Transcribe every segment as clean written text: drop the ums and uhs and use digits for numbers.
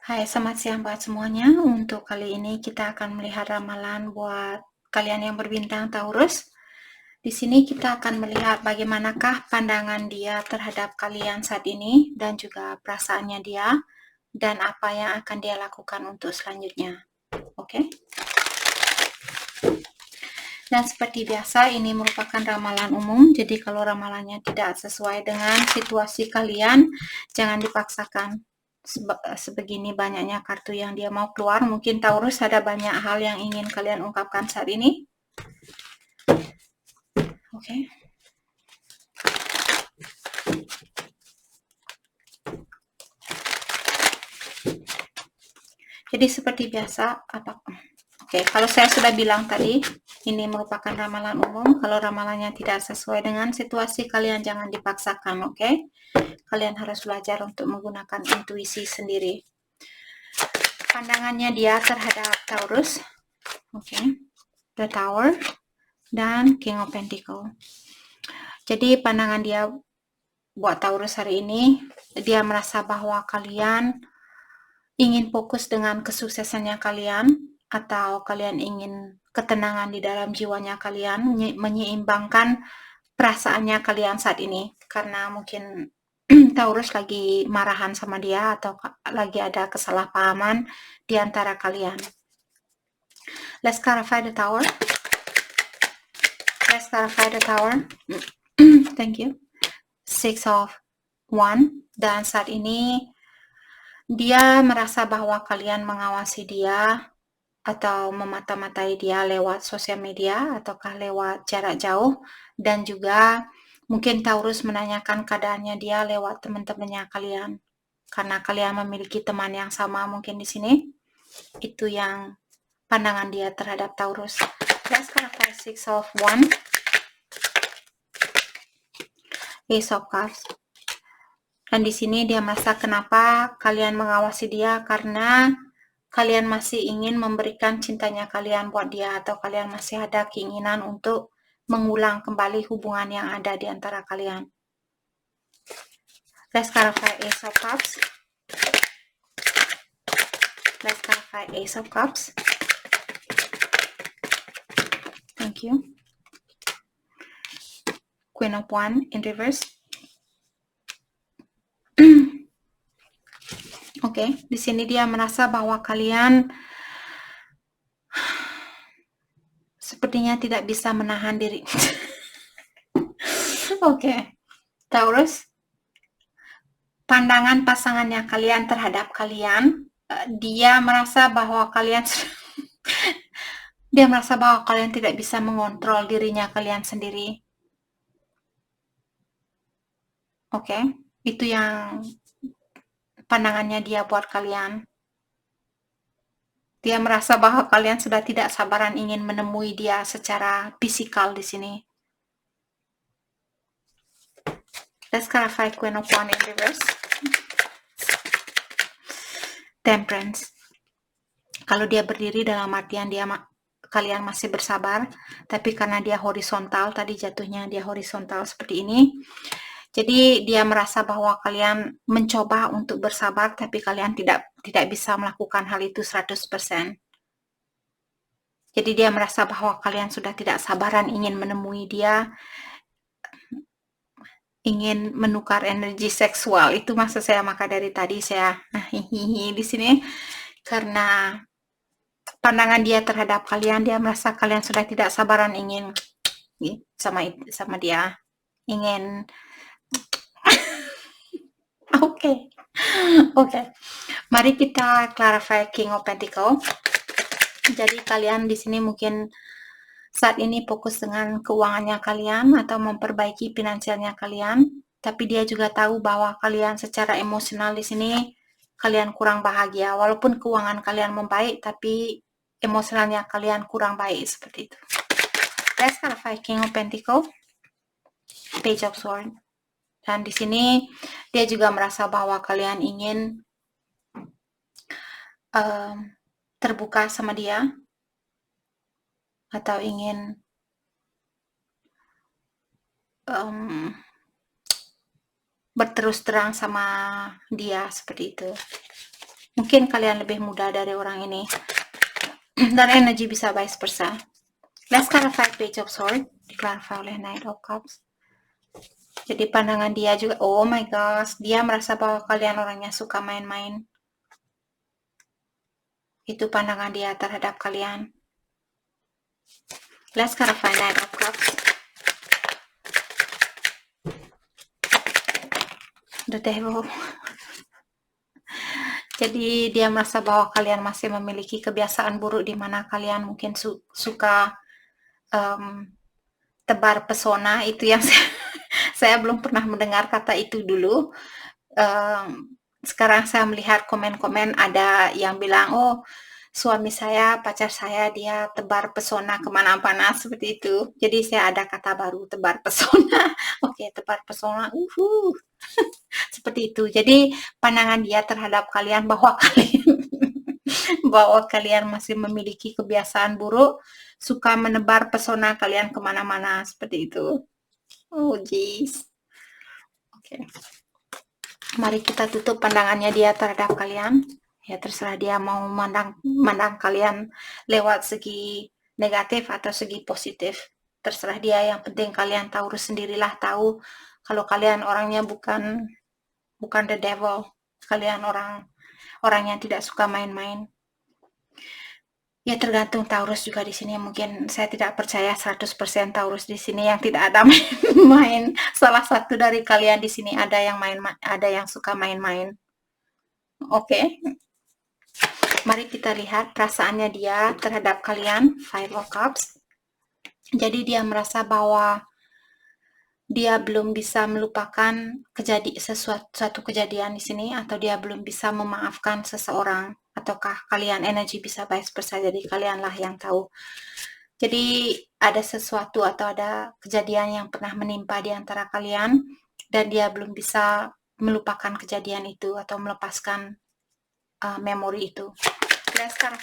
Hai, selamat siang buat semuanya. Untuk kali ini kita akan melihat ramalan buat kalian yang berbintang Taurus. Di sini kita akan melihat bagaimanakah pandangan dia terhadap kalian saat ini dan juga perasaannya dia dan apa yang akan dia lakukan untuk selanjutnya. Oke? Dan seperti biasa ini merupakan ramalan umum. Jadi kalau ramalannya tidak sesuai dengan situasi kalian, jangan dipaksakan. Sebegini banyaknya kartu yang dia mau keluar, mungkin Taurus ada banyak hal yang ingin kalian ungkapkan saat ini. Oke. Jadi seperti biasa, kalau saya sudah bilang tadi, ini merupakan ramalan umum. Kalau ramalannya tidak sesuai dengan situasi kalian, jangan dipaksakan, oke? Kalian harus belajar untuk menggunakan intuisi sendiri. Pandangannya dia terhadap Taurus, oke? The Tower dan King of Pentacle. Jadi pandangan dia buat Taurus hari ini, dia merasa bahwa kalian ingin fokus dengan kesuksesannya kalian, atau kalian ingin ketenangan di dalam jiwanya kalian, menyeimbangkan perasaannya kalian saat ini, karena mungkin Taurus lagi marahan sama dia atau lagi ada kesalahpahaman di antara kalian. Let's clarify the Tower. Let's clarify the Tower. Thank you. 6 of Wands, dan saat ini dia merasa bahwa kalian mengawasi dia atau memata-matai dia lewat sosial media ataukah lewat jarak jauh, dan juga mungkin Taurus menanyakan keadaannya dia lewat teman-temannya kalian karena kalian memiliki teman yang sama mungkin di sini. Itu yang pandangan dia terhadap Taurus. Let's clarify 6 of Wands. Ace of Cups. Dan di sini dia merasa kenapa kalian mengawasi dia, karena kalian masih ingin memberikan cintanya kalian buat dia, atau kalian masih ada keinginan untuk mengulang kembali hubungan yang ada di antara kalian. Let's clarify Ace of Cups. Let's clarify Ace of Cups. Thank you. Queen of Wands in reverse. Oke, di sini dia merasa bahwa kalian sepertinya tidak bisa menahan diri. Oke, Taurus, pandangan pasangannya kalian terhadap kalian, dia merasa bahwa kalian tidak bisa mengontrol dirinya kalian sendiri. Oke, itu yang pandangannya dia buat kalian. Dia merasa bahwa kalian sudah tidak sabaran ingin menemui dia secara fisikal di sini. Let's clarify Queen of Wands in reverse. Temperance. Kalau dia berdiri dalam artian kalian masih bersabar, tapi karena dia horizontal, tadi jatuhnya dia horizontal seperti ini. Jadi dia merasa bahwa kalian mencoba untuk bersabar, tapi kalian tidak bisa melakukan hal itu 100%. Jadi dia merasa bahwa kalian sudah tidak sabaran ingin menemui dia, ingin menukar energi seksual. Itu maksud saya, maka dari tadi saya di sini karena pandangan dia terhadap kalian, dia merasa kalian sudah tidak sabaran ingin sama dia, ingin Oke. Mari kita clarify King of Pentacle. Jadi kalian di sini mungkin saat ini fokus dengan keuangannya kalian atau memperbaiki finansialnya kalian, tapi dia juga tahu bahwa kalian secara emosional di sini kalian kurang bahagia. Walaupun keuangan kalian membaik, tapi emosionalnya kalian kurang baik seperti itu. Let's clarify King of Pentacle, Page of Swords. Dan di sini dia juga merasa bahwa kalian ingin terbuka sama dia atau ingin berterus terang sama dia seperti itu. Mungkin kalian lebih muda dari orang ini. Dan energi bisa vice versa. Let's clarify Page of Swords, diklarifikasi oleh Knight of Cups. Jadi pandangan dia juga, oh my gosh, dia merasa bahwa kalian orangnya suka main-main. Itu pandangan dia terhadap kalian. Let's clarify Knight of Cups. The Devil. Jadi dia merasa bahwa kalian masih memiliki kebiasaan buruk di mana kalian mungkin suka tebar pesona. Itu yang saya belum pernah mendengar kata itu dulu. Sekarang saya melihat komen-komen ada yang bilang, oh suami saya, pacar saya, dia tebar pesona kemana-mana seperti itu. Jadi saya ada kata baru, tebar pesona. Oke, tebar pesona. Seperti itu. Jadi pandangan dia terhadap kalian bahwa kalian masih memiliki kebiasaan buruk, suka menebar pesona kalian kemana-mana seperti itu. Oh jeez. Oke. Mari kita tutup pandangannya dia terhadap kalian. Ya terserah dia mau memandang kalian lewat segi negatif atau segi positif. Terserah dia, yang penting kalian Taurus sendirilah tahu kalau kalian orangnya bukan the devil. Kalian orang yang tidak suka main-main. Ya tergantung Taurus juga di sini. Mungkin saya tidak percaya 100% Taurus di sini yang tidak ada main-main. Salah satu dari kalian di sini ada yang suka main-main. Oke. Mari kita lihat perasaannya dia terhadap kalian, Five of Cups. Jadi dia merasa bahwa dia belum bisa melupakan suatu kejadian di sini, atau dia belum bisa memaafkan seseorang, ataukah kalian energi bisa vice versa, jadi kalianlah yang tahu. Jadi ada sesuatu atau ada kejadian yang pernah menimpa di antara kalian dan dia belum bisa melupakan kejadian itu atau melepaskan memori itu. Let's start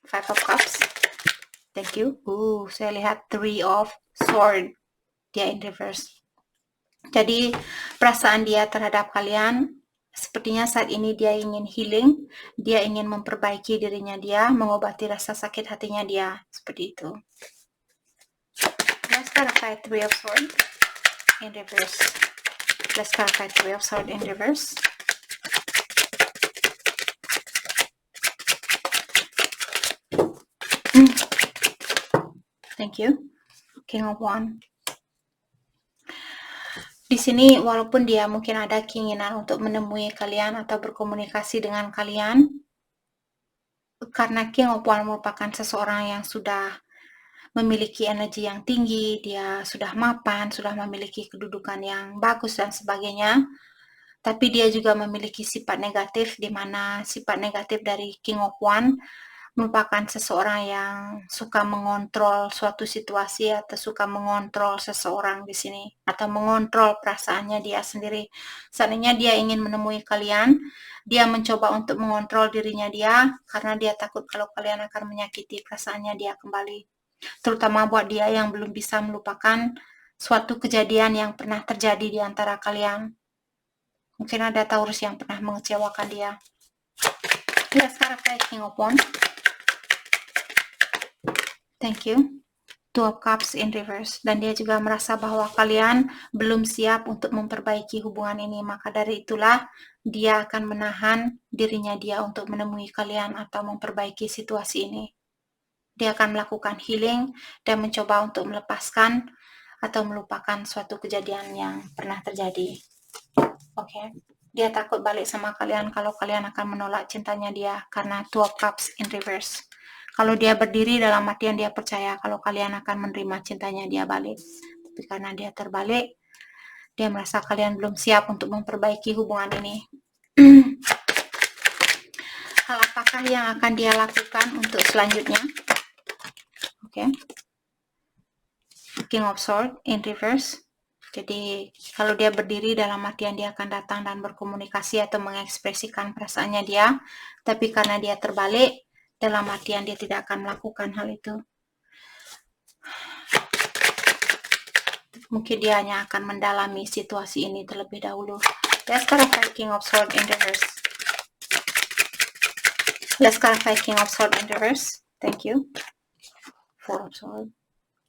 five of cups. Thank you. Saya lihat 3 of sword. Dia in reverse. Jadi perasaan dia terhadap kalian sepertinya saat ini dia ingin healing, dia ingin memperbaiki dirinya dia, mengobati rasa sakit hatinya dia, seperti itu. Let's clarify 3 of swords in reverse. Let's clarify 3 of swords in reverse. Thank you. King of Wands. Di sini walaupun dia mungkin ada keinginan untuk menemui kalian atau berkomunikasi dengan kalian, karena King of Wands merupakan seseorang yang sudah memiliki energi yang tinggi, dia sudah mapan, sudah memiliki kedudukan yang bagus dan sebagainya, tapi dia juga memiliki sifat negatif, di mana sifat negatif dari King of Wands merupakan seseorang yang suka mengontrol suatu situasi atau suka mengontrol seseorang di sini, atau mengontrol perasaannya dia sendiri. Seandainya dia ingin menemui kalian, dia mencoba untuk mengontrol dirinya dia karena dia takut kalau kalian akan menyakiti perasaannya dia kembali. Terutama buat dia yang belum bisa melupakan suatu kejadian yang pernah terjadi di antara kalian. Mungkin ada Taurus yang pernah mengecewakan dia. Ya, sekarang kayak King of Wands. Thank you. 2 of Cups in reverse. Dan dia juga merasa bahwa kalian belum siap untuk memperbaiki hubungan ini. Maka dari itulah dia akan menahan dirinya dia untuk menemui kalian atau memperbaiki situasi ini. Dia akan melakukan healing dan mencoba untuk melepaskan atau melupakan suatu kejadian yang pernah terjadi. Oke. Dia takut balik sama kalian kalau kalian akan menolak cintanya dia karena 2 of Cups in reverse. Kalau dia berdiri, dalam artian dia percaya kalau kalian akan menerima cintanya dia balik. Tapi karena dia terbalik, dia merasa kalian belum siap untuk memperbaiki hubungan ini. Hal apakah yang akan dia lakukan untuk selanjutnya? Oke. King of Swords in reverse. Jadi kalau dia berdiri, dalam artian dia akan datang dan berkomunikasi atau mengekspresikan perasaannya dia. Tapi karena dia terbalik, dalam artian dia tidak akan melakukan hal itu. Mungkin dia hanya akan mendalami situasi ini terlebih dahulu. Let's clarify King of Swords in reverse. Let's clarify King of Swords in reverse. Thank you. Four of Swords.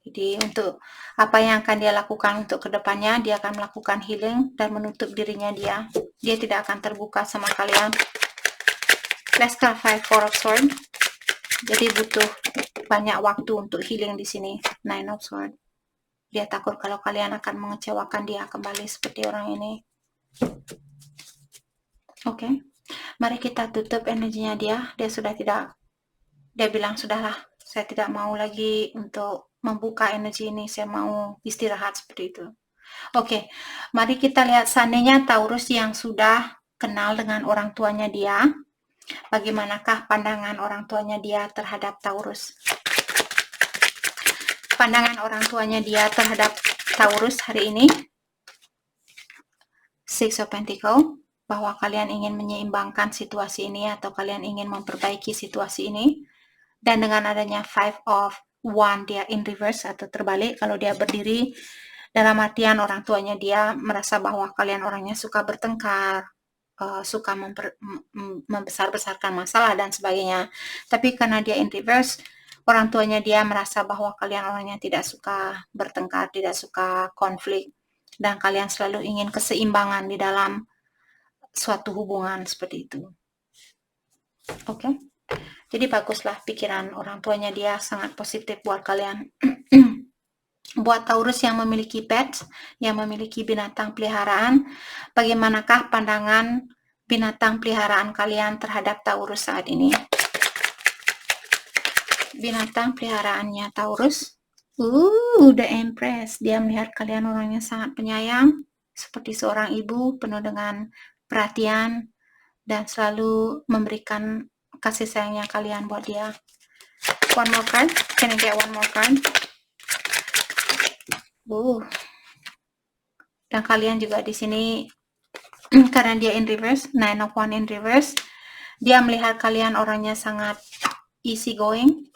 Jadi untuk apa yang akan dia lakukan untuk kedepannya, dia akan melakukan healing dan menutup dirinya dia. Dia tidak akan terbuka sama kalian. Let's clarify Four of Swords. Jadi butuh banyak waktu untuk healing di sini. Nine of Swords. Dia takut kalau kalian akan mengecewakan dia kembali seperti orang ini. Oke. Mari kita tutup energinya dia. Dia bilang sudahlah, saya tidak mau lagi untuk membuka energi ini, saya mau istirahat seperti itu. Oke, mari kita lihat seandainya Taurus yang sudah kenal dengan orang tuanya dia, bagaimanakah pandangan orang tuanya dia terhadap Taurus? Pandangan orang tuanya dia terhadap Taurus hari ini, Six of Pentacles, bahwa kalian ingin menyeimbangkan situasi ini atau kalian ingin memperbaiki situasi ini. Dan dengan adanya Five of Wands, dia in reverse atau terbalik, kalau dia berdiri, dalam artian orang tuanya dia merasa bahwa kalian orangnya suka bertengkar, suka membesar-besarkan masalah dan sebagainya. Tapi karena dia in reverse, orang tuanya dia merasa bahwa kalian orangnya tidak suka bertengkar, tidak suka konflik, dan kalian selalu ingin keseimbangan di dalam suatu hubungan seperti itu. Oke. Jadi baguslah pikiran orang tuanya dia sangat positif buat kalian. Buat Taurus yang memiliki pets, yang memiliki binatang peliharaan, bagaimanakah pandangan binatang peliharaan kalian terhadap Taurus saat ini? Binatang peliharaannya Taurus. The Empress. Dia melihat kalian orangnya sangat penyayang, seperti seorang ibu penuh dengan perhatian dan selalu memberikan kasih sayangnya kalian buat dia. One more card. Can I get one more card? Dan kalian juga di sini karena dia in reverse, Nine of Wands in reverse, dia melihat kalian orangnya sangat easy going,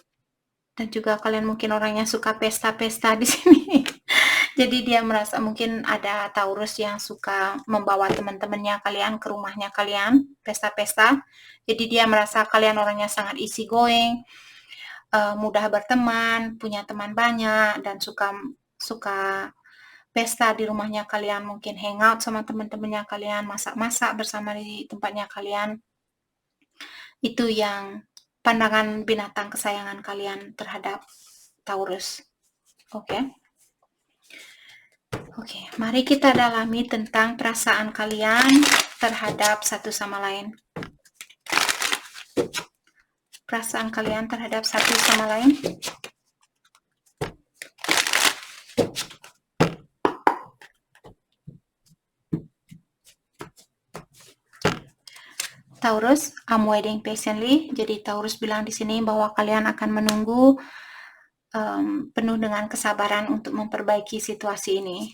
dan juga kalian mungkin orangnya suka pesta-pesta di sini. Jadi dia merasa mungkin ada Taurus yang suka membawa teman-temannya kalian ke rumahnya kalian, pesta-pesta. Jadi dia merasa kalian orangnya sangat easy going, mudah berteman, punya teman banyak, dan suka pesta di rumahnya kalian, mungkin hangout sama teman-temannya kalian, masak-masak bersama di tempatnya kalian. Itu yang pandangan binatang kesayangan kalian terhadap Taurus. Oke. Mari kita dalami tentang perasaan kalian terhadap satu sama lain. Perasaan kalian terhadap satu sama lain. Taurus, I'm waiting patiently. Jadi Taurus bilang di sini bahwa kalian akan menunggu penuh dengan kesabaran untuk memperbaiki situasi ini.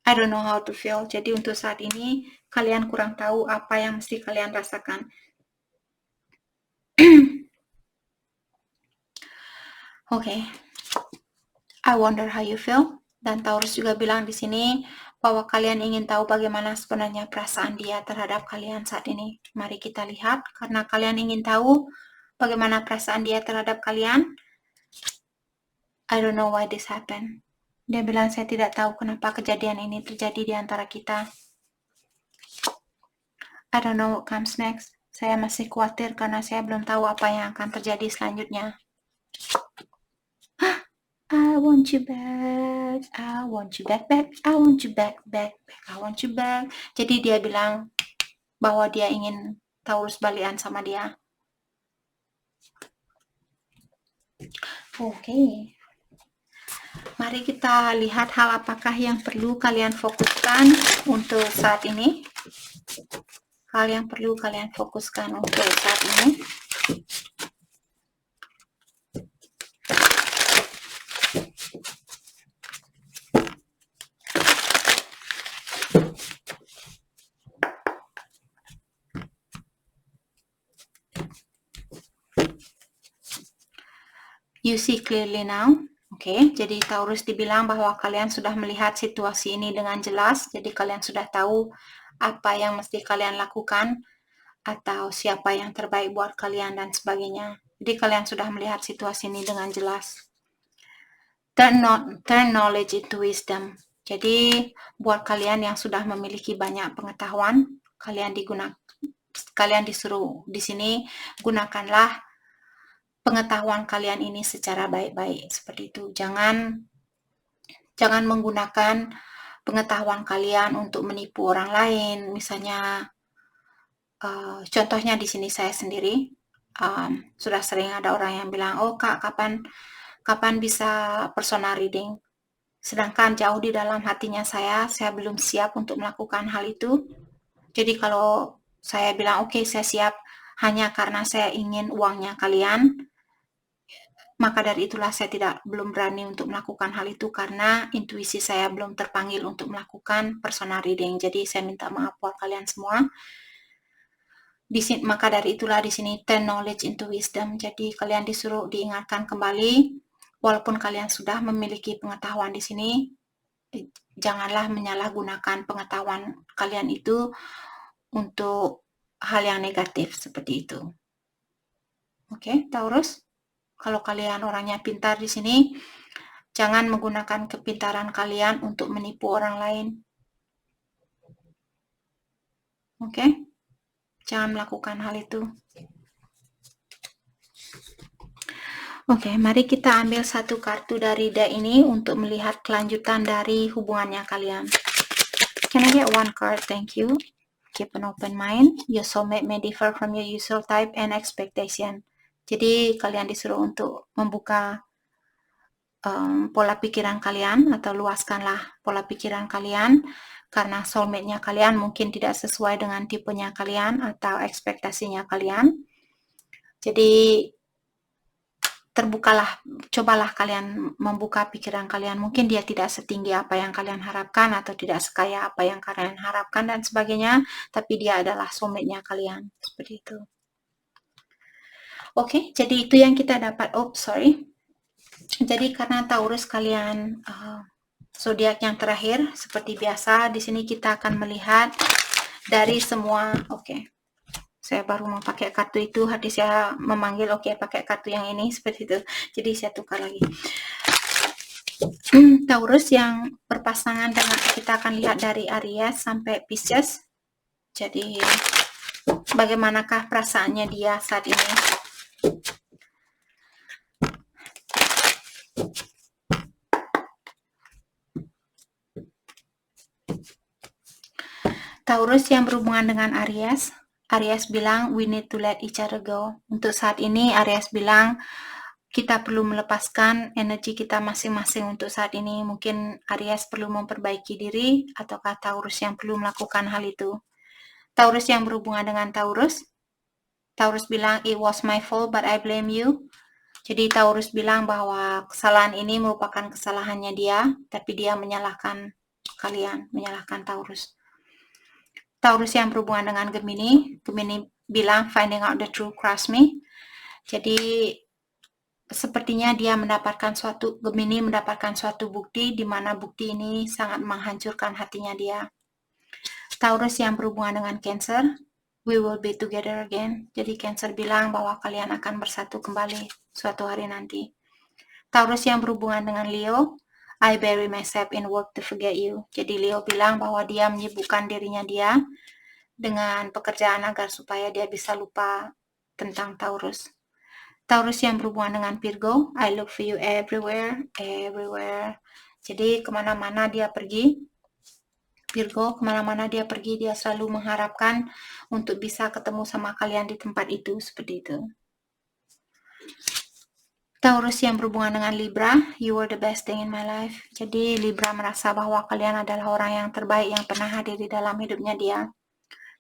I don't know how to feel. Jadi untuk saat ini kalian kurang tahu apa yang mesti kalian rasakan. Oke. I wonder how you feel. Dan Taurus juga bilang di sini bahwa kalian ingin tahu bagaimana sebenarnya perasaan dia terhadap kalian saat ini. Mari kita lihat, karena kalian ingin tahu bagaimana perasaan dia terhadap kalian. I don't know why this happened. Dia bilang, saya tidak tahu kenapa kejadian ini terjadi di antara kita. I don't know what comes next. Saya masih khawatir karena saya belum tahu apa yang akan terjadi selanjutnya. I want you back. I want you back. I want you back. I want you back. Jadi dia bilang bahwa dia ingin Taurus balikan sama dia. Oke. Mari kita lihat hal apakah yang perlu kalian fokuskan untuk saat ini. Hal yang perlu kalian fokuskan untuk saat ini. You see clearly now. Oke, jadi Taurus dibilang bahwa kalian sudah melihat situasi ini dengan jelas. Jadi kalian sudah tahu apa yang mesti kalian lakukan atau siapa yang terbaik buat kalian dan sebagainya. Jadi kalian sudah melihat situasi ini dengan jelas. Turn knowledge into wisdom. Jadi buat kalian yang sudah memiliki banyak pengetahuan, kalian disuruh di sini gunakanlah pengetahuan kalian ini secara baik-baik seperti itu. Jangan menggunakan pengetahuan kalian untuk menipu orang lain. Misalnya contohnya di sini saya sendiri sudah sering ada orang yang bilang, "Oh Kak, kapan bisa personal reading?" Sedangkan jauh di dalam hatinya saya belum siap untuk melakukan hal itu. Jadi kalau saya bilang, "Oke, saya siap," hanya karena saya ingin uangnya kalian, maka dari itulah saya belum berani untuk melakukan hal itu karena intuisi saya belum terpanggil untuk melakukan personal reading. Jadi saya minta maaf buat kalian semua. Maka dari itulah di sini turn knowledge into wisdom. Jadi kalian disuruh diingatkan kembali, walaupun kalian sudah memiliki pengetahuan di sini, janganlah menyalahgunakan pengetahuan kalian itu untuk hal yang negatif seperti itu. Oke, Taurus? Kalau kalian orangnya pintar di sini, jangan menggunakan kepintaran kalian untuk menipu orang lain. Oke? Jangan melakukan hal itu. Oke, mari kita ambil satu kartu dari deck ini untuk melihat kelanjutan dari hubungannya kalian. Can I get one card? Thank you. Keep an open mind. Your soulmate may differ from your usual type and expectation. Jadi kalian disuruh untuk membuka pola pikiran kalian atau luaskanlah pola pikiran kalian karena soulmate-nya kalian mungkin tidak sesuai dengan tipenya kalian atau ekspektasinya kalian. Jadi cobalah kalian membuka pikiran kalian. Mungkin dia tidak setinggi apa yang kalian harapkan atau tidak sekaya apa yang kalian harapkan dan sebagainya, tapi dia adalah soulmate-nya kalian. Seperti itu. Oke, jadi itu yang kita dapat. Jadi karena Taurus kalian zodiak yang terakhir, seperti biasa di sini kita akan melihat dari semua. Saya baru mau pakai kartu itu, hati saya memanggil pakai kartu yang ini seperti itu. Jadi saya tukar lagi. Taurus yang berpasangan dengan, kita akan lihat dari Aries sampai Pisces. Jadi bagaimanakah perasaannya dia saat ini? Taurus yang berhubungan dengan Aries bilang we need to let each other go. Untuk saat ini Aries bilang kita perlu melepaskan energi kita masing-masing untuk saat ini. Mungkin Aries perlu memperbaiki diri ataukah Taurus yang perlu melakukan hal itu. Taurus yang berhubungan dengan Taurus bilang it was my fault but I blame you. Jadi Taurus bilang bahwa kesalahan ini merupakan kesalahannya dia, tapi dia menyalahkan kalian, menyalahkan Taurus. Taurus yang berhubungan dengan Gemini bilang finding out the truth crush me. Jadi sepertinya Gemini mendapatkan suatu bukti di mana bukti ini sangat menghancurkan hatinya dia. Taurus yang berhubungan dengan Cancer, we will be together again. Jadi Cancer bilang bahwa kalian akan bersatu kembali suatu hari nanti. Taurus yang berhubungan dengan Leo, I bury myself in work to forget you. Jadi Leo bilang bahwa dia menyibukkan dirinya dia dengan pekerjaan agar supaya dia bisa lupa tentang Taurus. Taurus yang berhubungan dengan Virgo, I look for you everywhere. Jadi kemana-mana dia pergi, Virgo kemana-mana dia pergi, dia selalu mengharapkan untuk bisa ketemu sama kalian di tempat itu, seperti itu. Taurus yang berhubungan dengan Libra, you are the best thing in my life. Jadi Libra merasa bahwa kalian adalah orang yang terbaik yang pernah hadir di dalam hidupnya dia.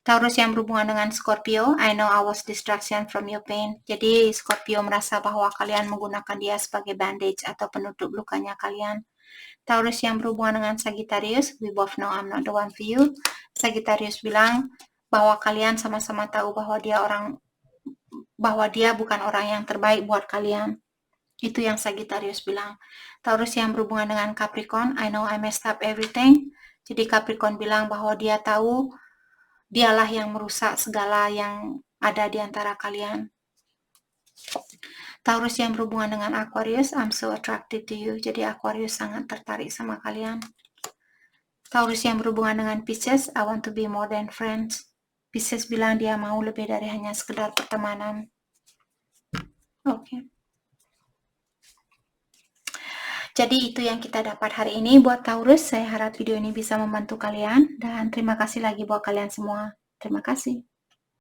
Taurus yang berhubungan dengan Scorpio, I know I was distraction from your pain. Jadi Scorpio merasa bahwa kalian menggunakan dia sebagai bandage atau penutup lukanya kalian. Taurus yang berhubungan dengan Sagittarius, we both know I'm not the one for you. Sagittarius bilang bahwa kalian sama-sama tahu bahwa dia bukan orang yang terbaik buat kalian. Itu yang Sagittarius bilang. Taurus yang berhubungan dengan Capricorn, I know I messed up everything. Jadi Capricorn bilang bahwa dia tahu dialah yang merusak segala yang ada di antara kalian. Taurus yang berhubungan dengan Aquarius, I'm so attracted to you. Jadi Aquarius sangat tertarik sama kalian. Taurus yang berhubungan dengan Pisces, I want to be more than friends. Pisces bilang dia mau lebih dari hanya sekedar pertemanan. Oke. Jadi itu yang kita dapat hari ini buat Taurus. Saya harap video ini bisa membantu kalian. Dan terima kasih lagi buat kalian semua. Terima kasih.